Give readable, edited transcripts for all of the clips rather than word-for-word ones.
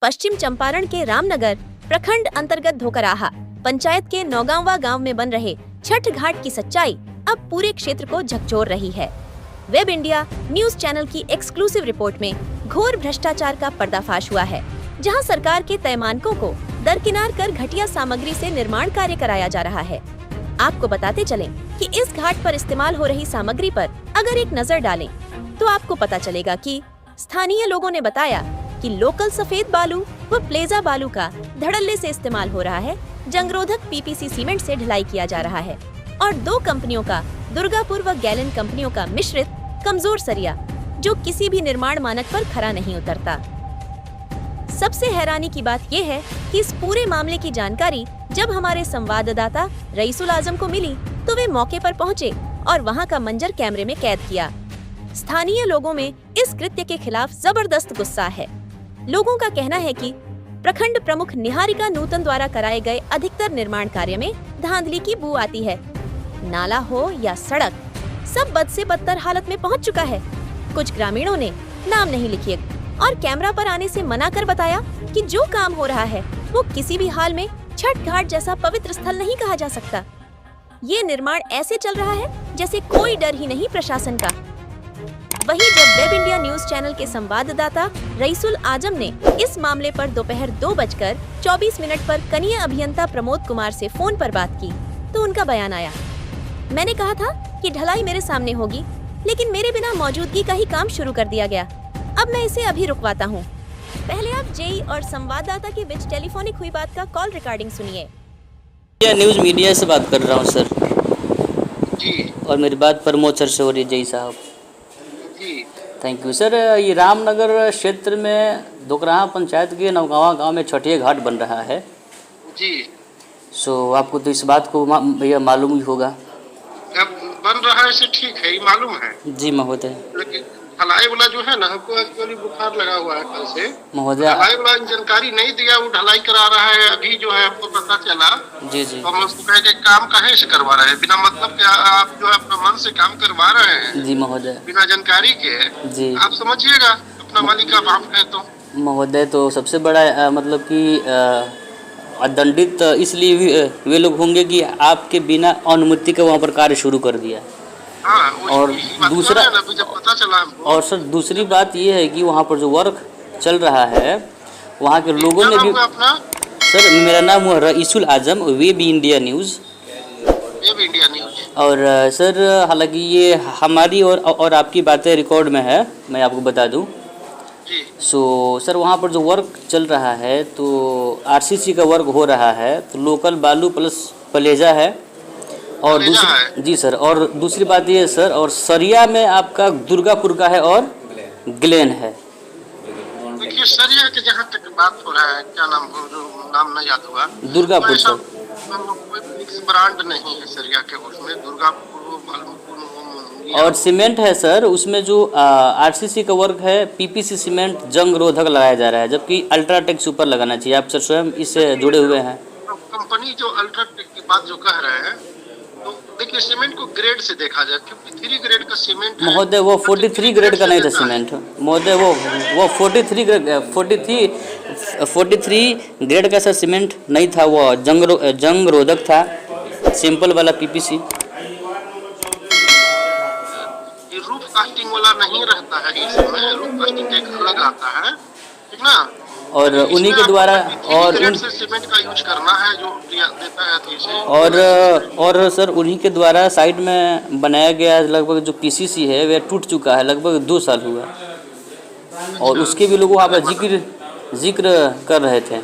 पश्चिम चंपारण के रामनगर प्रखंड अंतर्गत धोकराहा पंचायत के नौगांवा गांव में बन रहे छठ घाट की सच्चाई अब पूरे क्षेत्र को झकझोर रही है। वेब इंडिया न्यूज चैनल की एक्सक्लूसिव रिपोर्ट में घोर भ्रष्टाचार का पर्दाफाश हुआ है, जहां सरकार के तय मानकों को दरकिनार कर घटिया सामग्री से निर्माण कार्य कराया जा रहा है। आपको बताते चलें कि इस घाट पर इस्तेमाल हो रही सामग्री पर अगर एक नजर डालें तो आपको पता चलेगा कि स्थानीय लोगों ने बताया कि लोकल सफेद बालू व प्लेजा बालू का धड़ल्ले से इस्तेमाल हो रहा है। जंगरोधक पीपीसी सीमेंट से ढलाई किया जा रहा है और दो कंपनियों का दुर्गापुर व गैलन कंपनियों का मिश्रित कमजोर सरिया, जो किसी भी निर्माण मानक पर खरा नहीं उतरता। सबसे हैरानी की बात यह है कि इस पूरे मामले की जानकारी जब हमारे संवाददाता रईसुल आजम को मिली तो वे मौके पर पहुंचे और वहां का मंजर कैमरे में कैद किया। स्थानीय लोगों में इस कृत्य के खिलाफ जबरदस्त गुस्सा है। लोगों का कहना है कि प्रखंड प्रमुख निहारिका नूतन द्वारा कराए गए अधिकतर निर्माण कार्य में धांधली की बू आती है। नाला हो या सड़क, सब बद से बदतर हालत में पहुंच चुका है। कुछ ग्रामीणों ने नाम नहीं लिखे और कैमरा पर आने से मना कर बताया कि जो काम हो रहा है वो किसी भी हाल में छठ घाट जैसा पवित्र स्थल नहीं कहा जा सकता। ये निर्माण ऐसे चल रहा है जैसे कोई डर ही नहीं प्रशासन का। वहीं जब वेब इंडिया न्यूज चैनल के संवाददाता रईसुल आजम ने इस मामले पर दोपहर 2:24 पर कनीय अभियंता प्रमोद कुमार से फोन पर बात की तो उनका बयान आया। मैंने कहा था कि ढलाई मेरे सामने होगी, लेकिन मेरे बिना मौजूदगी का ही काम शुरू कर दिया गया। अब मैं इसे अभी रुकवाता हूँ। पहले आप जेई और संवाददाता के बीच टेलीफोनिक हुई बात का कॉल रिकॉर्डिंग सुनिए। न्यूज मीडिया से बात कर रहा हूँ सर जी। और मेरी बात प्रमोद सर से हो रही है। जय साहब जी, थैंक यू सर। ये रामनगर क्षेत्र में धोकराहा पंचायत के नौगांवा गांव में छठिया घाट बन रहा है जी। सो आपको तो इस बात को भैया मालूम ही होगा। अब बन रहा है, इसे ठीक है, ये मालूम है। जी महोदय। लेकिन ढलाई वाला जो है ना, हमको एक्चुअली बुखार लगा हुआ है कल से। महोदय ढलाई वाला जानकारी नहीं दिया, वो ढलाई करा रहा है। अभी जो है आपको पता चला। जी जी तो हम उसको कहे कि काम काहे से करवा रहे हैं बिना मतलब के? आप जो है अपना मन से काम करवा रहे हैं जी महोदय, बिना जानकारी के। जी आप समझिएगा, अपना मालिक का बाप है तो। महोदय तो सबसे बड़ा मतलब कि दंडित इसलिए वे लोग होंगे कि आपके बिना अनुमति के वहाँ पर कार्य शुरू कर दिया। हाँ, और दूसरा जब पता चला हमको। और सर दूसरी बात ये है कि वहाँ पर जो वर्क चल रहा है वहाँ के लोगों ने भी। अपना सर मेरा नाम हुआ Raisul Azam, web India news. Web India news. और सर हालांकि ये हमारी और आपकी बातें रिकॉर्ड में है, मैं आपको बता दूं। जी। सो सर वहाँ पर जो वर्क चल रहा है तो आरसीसी का वर्क हो रहा है, तो लोकल बालू प्लस प्लेजा है। और जी सर, और दूसरी बात ये है सर, और सरिया में आपका दुर्गापुर का है और ग्लेन है। देखिए सरिया के जहाँ तक बात हो रहा है, क्या नाम हो, जो नाम नहीं याद हुआ, दुर्गापुर तो सर। कोई फिक्स ब्रांड नहीं है सरिया के, उसमें दुर्गापुर और सीमेंट है सर, उसमें जो आरसीसी का वर्क है पीपीसी सीमेंट जंग रोधक लगाया जा रहा है, जबकि अल्ट्राटेक सुपर लगाना चाहिए। आप सर स्वयं इससे जुड़े हुए हैं। कंपनी जो अल्ट्राटेक की बात जो कह रहे हैं, तो देखिए सीमेंट को ग्रेड से देखा जाए, 53 ग्रेड का सीमेंट महोदय वो 43 ग्रेड का नहीं था सीमेंट महोदय, वो 43 ग्रेड का सर सीमेंट नहीं था, वो जंग रोधक था, सिंपल वाला पीपीसी। रूफ कास्टिंग वाला नहीं रहता है, इसमें रूफ कास्टिंग एक अलग आता है, ठीक ना। और उन्हीं के द्वारा और सीमेंट का यूज करना है जो देता है तो इसे। और सर उन्हीं के द्वारा साइड में बनाया गया लगभग जो पीसीसी है वह टूट चुका है, लगभग 2 साल हुआ। और उसके भी लोग वहाँ पर जिक्र कर रहे थे।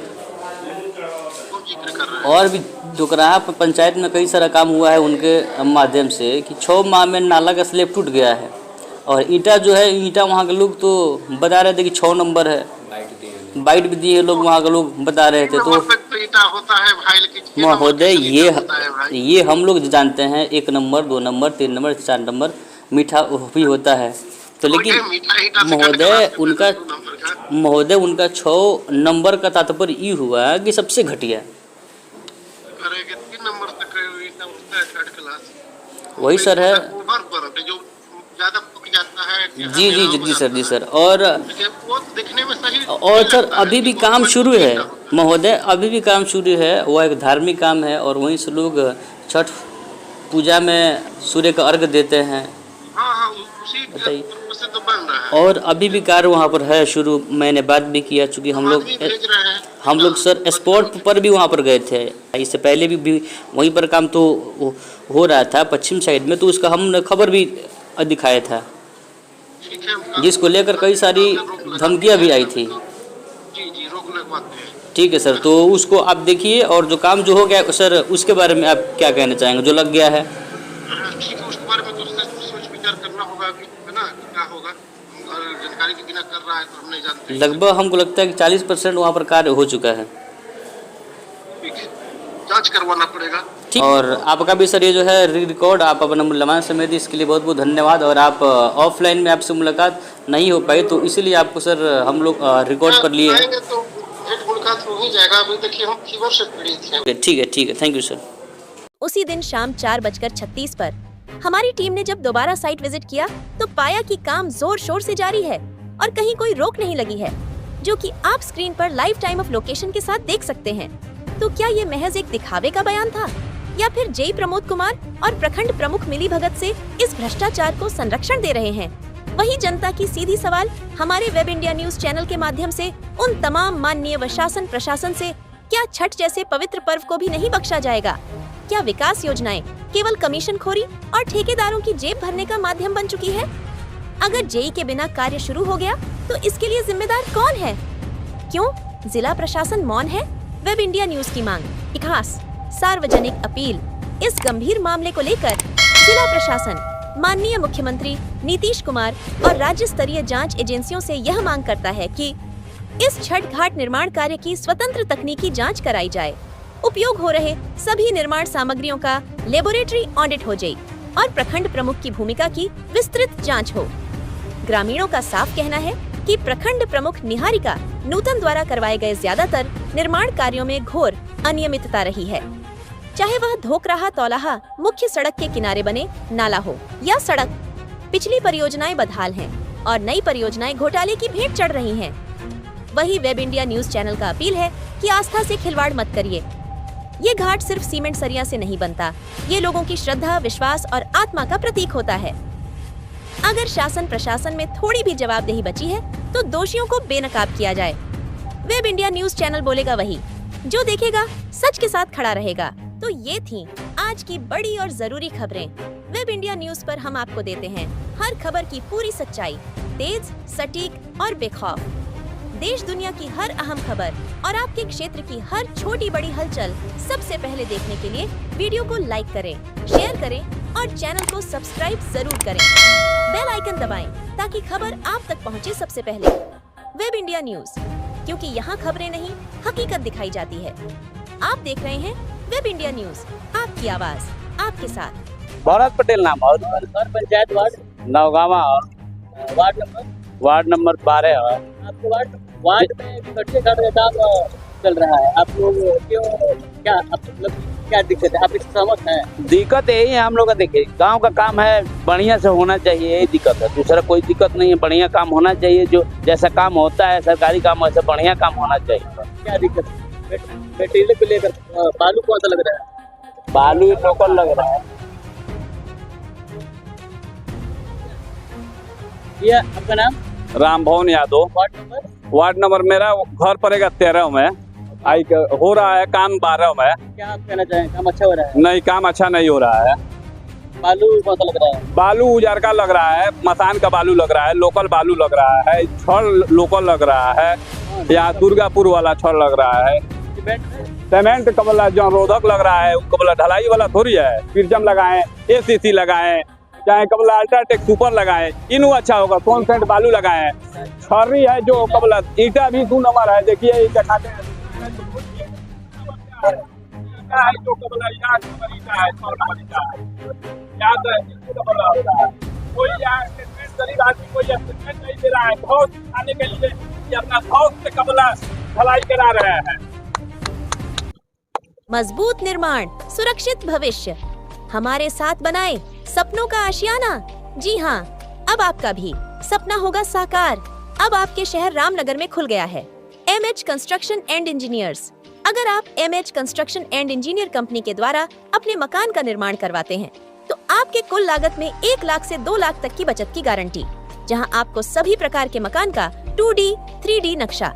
और भी धोकराहा पंचायत में कई सारा काम हुआ है उनके माध्यम से कि 6 माह में नाला का स्लैब टूट गया है। और ईंटा जो है, ईंटा वहाँ के लोग तो बता रहे थे कि 6 नंबर है, बाइट भी दिए लोग, वहाँ के लोग बता रहे थे। तो महोदय ये हम लोग जानते हैं 1 नंबर 2 नंबर 3 नंबर 4 नंबर मीठा भी होता है, तो लेकिन महोदय उनका 6 नंबर का तात्पर्य ये हुआ कि सबसे घटिया। वही सर है, जो ज्यादा पक जाता है है कि जी जी जी जी सर, जी सर। और लेकिन वो दिखने में सही और नहीं सर लगता है, अभी भी कि वो काम मजबूत शुरू है नहीं था। महोदय, अभी भी काम शुरू है। वो एक धार्मिक काम है और वहीं से लोग छठ पूजा में सूर्य का अर्घ देते हैं। हाँ हाँ, उसी बताइए। पर्पज से तो बन रहा है। और अभी भी कार्य वहाँ पर है शुरू, मैंने बात भी किया, चूँकि हम आदमी भेज रहे हैं। हम लोग सर स्पॉट पर भी वहाँ पर गए थे। इससे पहले भी वहीं पर काम तो हो रहा था पश्चिम साइड में, तो उसका हमने खबर भी दिखाया था, ठीक है, हम जिसको लेकर कई सारी रोक लगाते धमकियाँ भी आई थी। हैं। जी जी, रोक लगवाते हैं। ठीक है सर, तो उसको आप देखिए, और जो काम जो हो गया सर उसके बारे में आप क्या कहना चाहेंगे, जो लग गया है? ठीक है, उसके बारे में तो सोच विचार करना होगा अभी, है ना, कि क्या होगा। और जानकारी के बिना कर रहा है तो हम नहीं जानते। लगभग हमको लगता है कि 40% वहाँ पर कार्य हो चुका है। ठीक है, जांच करवाना पड़ेगा। ठीक, और आपका भी सर ये जो है रिकॉर्ड आप अपना मूल्यवान समय दी, इसके लिए बहुत बहुत धन्यवाद। और आप ऑफलाइन में आपसे मुलाकात नहीं हो पाई, तो इसीलिए आपको सर हम लोग रिकॉर्ड कर लिए। आएंगे तो भेंट मुलाकात हो ही जाएगा। अभी देखिए, हम फीवर से पीड़ित हैं। ठीक है, थैंक यू सर। उसी दिन शाम 4:36 पर हमारी टीम ने जब दोबारा साइट विजिट किया तो पाया कि काम जोर शोर से जारी है और कहीं कोई रोक नहीं लगी है, जो कि आप स्क्रीन पर लाइव टाइम ऑफ लोकेशन के साथ देख सकते हैं। तो क्या ये महज एक दिखावे का बयान था, या फिर जेई प्रमोद कुमार और प्रखंड प्रमुख मिली भगत से इस भ्रष्टाचार को संरक्षण दे रहे हैं? वही जनता की सीधी सवाल हमारे वेब इंडिया न्यूज चैनल के माध्यम से उन तमाम माननीय व शासन प्रशासन से, क्या छठ जैसे पवित्र पर्व को भी नहीं बख्शा जाएगा? क्या विकास योजनाएं केवल कमीशनखोरी और ठेकेदारों की जेब भरने का माध्यम बन चुकी है? अगर जेई के बिना कार्य शुरू हो गया तो इसके लिए जिम्मेदार कौन है? क्यों जिला प्रशासन मौन है? वेब इंडिया न्यूज की मांग, खास सार्वजनिक अपील। इस गंभीर मामले को लेकर जिला प्रशासन माननीय मुख्यमंत्री नीतीश कुमार और राज्य स्तरीय जांच एजेंसियों से यह मांग करता है कि इस छठ घाट निर्माण कार्य की स्वतंत्र तकनीकी जांच कराई जाए, उपयोग हो रहे सभी निर्माण सामग्रियों का लेबोरेटरी ऑडिट हो जाए और प्रखंड प्रमुख की भूमिका की विस्तृत जांच हो। ग्रामीणों का साफ कहना है कि प्रखंड प्रमुख निहारिका नूतन द्वारा करवाए गए ज्यादातर निर्माण कार्यों में घोर अनियमितता रही है, चाहे वह धोकराहा तौलाहा मुख्य सड़क के किनारे बने नाला हो या सड़क। पिछली परियोजनाएं बदहाल हैं और नई परियोजनाएं घोटाले की भेंट चढ़ रही हैं। वही वेब इंडिया न्यूज चैनल का अपील है कि आस्था से खिलवाड़ मत करिए। ये घाट सिर्फ सीमेंट सरिया से नहीं बनता, ये लोगों की श्रद्धा, विश्वास और आत्मा का प्रतीक होता है। अगर शासन प्रशासन में थोड़ी भी जवाबदेही बची है तो दोषियों को बेनकाब किया जाए। वेब इंडिया न्यूज चैनल बोलेगा वही, जो देखेगा सच के साथ खड़ा रहेगा। तो ये थी आज की बड़ी और जरूरी खबरें। वेब इंडिया न्यूज पर हम आपको देते हैं हर खबर की पूरी सच्चाई, तेज, सटीक और बेखौफ। देश दुनिया की हर अहम खबर और आपके क्षेत्र की हर छोटी बड़ी हलचल सबसे पहले देखने के लिए वीडियो को लाइक करें, शेयर करें और चैनल को सब्सक्राइब जरूर करें। बेल आइकन दबाएं ताकि खबर आप तक पहुंचे सबसे पहले। वेब इंडिया न्यूज, क्योंकि यहाँ खबरें नहीं हकीकत दिखाई जाती है। आप देख रहे हैं वेब इंडिया न्यूज, आपकी आवाज आपके साथ। भरत पटेल नाम और panchayat ward Naugawa ward number 12 है। आपके वार्ड में छठ घाट का काम चल रहा है, आप लोग क्यों, क्या मतलब क्या दिक्कत है, आप इससे सहमत हैं? दिक्कत यही है हम लोग का, देखिए गांव का काम है, बढ़िया से होना चाहिए, यही दिक्कत है, दूसरा कोई दिक्कत नहीं है। बढ़िया काम होना चाहिए, जो जैसा काम होता है सरकारी काम वैसे बढ़िया काम होना चाहिए। क्या दिक्कत है? मटेरियल को लेकर बालू कौन सा लग रहा है? बालू लोकल लग रहा है। ये आपका नाम? राम भवन यादव। वार्ड नंबर मेरा घर पड़ेगा 13 में। आई हो रहा है काम 12 में। क्या आप कहना चाहें, काम अच्छा हो रहा है? नहीं, काम अच्छा नहीं हो रहा है। बालू कौन सा लग रहा है? बालू उजार का लग रहा है, मसान का बालू लग रहा है, लोकल बालू लग रहा है, छड़ लोकल लग रहा है, यहाँ दुर्गापुर वाला छड़ लग रहा है। सीमेंट कबला जो रोधक लग रहा है, कबला ढलाई वाला थोड़ी है। पिरजम लगाए, ACC लगाए, चाहे कबला अल्ट्राटेक सुपर लगाए, इनू अच्छा होगा। कॉन्सेंट बालू लगाए, छर्री है जो कबला ईटा भी 2 नंबर है। देखिए दिखाते हैं जो कबला ईटा है, कोई गरीब आदमी कोई असिस्टेंट नहीं दे रहा है। बहुत खाने के लिए ये अपना शौक से कबला ढलाई करा रहे हैं। मजबूत निर्माण, सुरक्षित भविष्य, हमारे साथ बनाए सपनों का आशियाना। जी हाँ, अब आपका भी। सपना होगा साकार। अब आपके शहर रामनगर में खुल गया है MH कंस्ट्रक्शन एंड इंजीनियर्स। अगर आप MH construction and engineer company के द्वारा अपने मकान का निर्माण करवाते हैं तो आपके कुल लागत में 1 लाख से 2 लाख तक की बचत की गारंटी, जहां आपको सभी प्रकार के मकान का 2D, 3D नक्शा,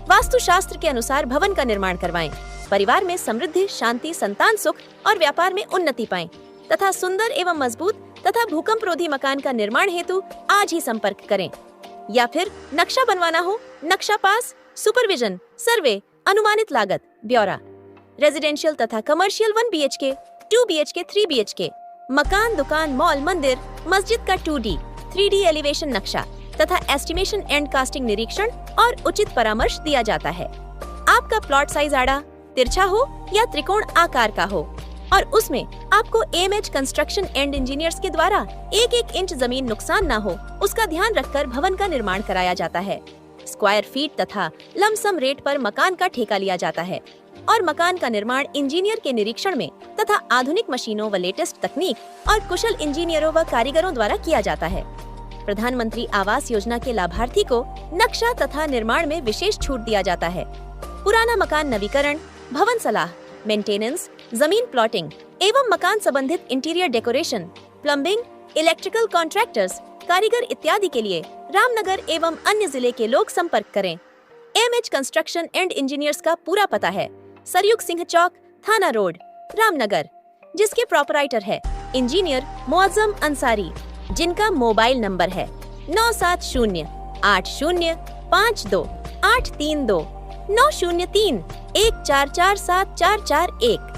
वास्तुशास्त्र के अनुसार भवन का निर्माण करवाएं, परिवार में समृद्धि, शांति, संतान सुख और व्यापार में उन्नति पाएं तथा सुंदर एवं मजबूत तथा भूकंप रोधी मकान का निर्माण हेतु आज ही संपर्क करें। या फिर नक्शा बनवाना हो, नक्शा पास, सुपरविजन, सर्वे, अनुमानित लागत, ब्यौरा, रेजिडेंशियल तथा कमर्शियल 1 BHK, 2 BHK, 3 BHK, मकान, दुकान, मॉल, मंदिर, मस्जिद का 2D, 3D एलिवेशन नक्शा तथा एस्टिमेशन एंड कास्टिंग निरीक्षण और उचित परामर्श दिया जाता है। आपका प्लॉट साइज आड़ा, तिरछा हो या त्रिकोण आकार का हो और उसमें आपको MH कंस्ट्रक्शन एंड इंजीनियर्स के द्वारा 1-1 इंच जमीन नुकसान ना हो, उसका ध्यान रखकर भवन का निर्माण कराया जाता है। स्क्वायर फीट तथा लमसम रेट पर मकान का ठेका लिया जाता है और मकान का निर्माण इंजीनियर के निरीक्षण में तथा आधुनिक मशीनों व लेटेस्ट तकनीक और कुशल इंजीनियरों व कारीगरों द्वारा किया जाता है। प्रधानमंत्री आवास योजना के लाभार्थी को नक्शा तथा निर्माण में विशेष छूट दिया जाता है। पुराना मकान नवीकरण, भवन सलाह, मेंटेनेंस, जमीन प्लॉटिंग एवं मकान संबंधित interior decoration, plumbing, electrical contractors, कारीगर इत्यादि के लिए रामनगर एवं अन्य जिले के लोग संपर्क करें। MH कंस्ट्रक्शन एंड इंजीनियर्स का पूरा पता है सरयुग सिंह चौक, थाना रोड, रामनगर, जिसके प्रोपराइटर है इंजीनियर मुअज्जम अंसारी, जिनका मोबाइल नंबर है 970-8052-832 903-14474441।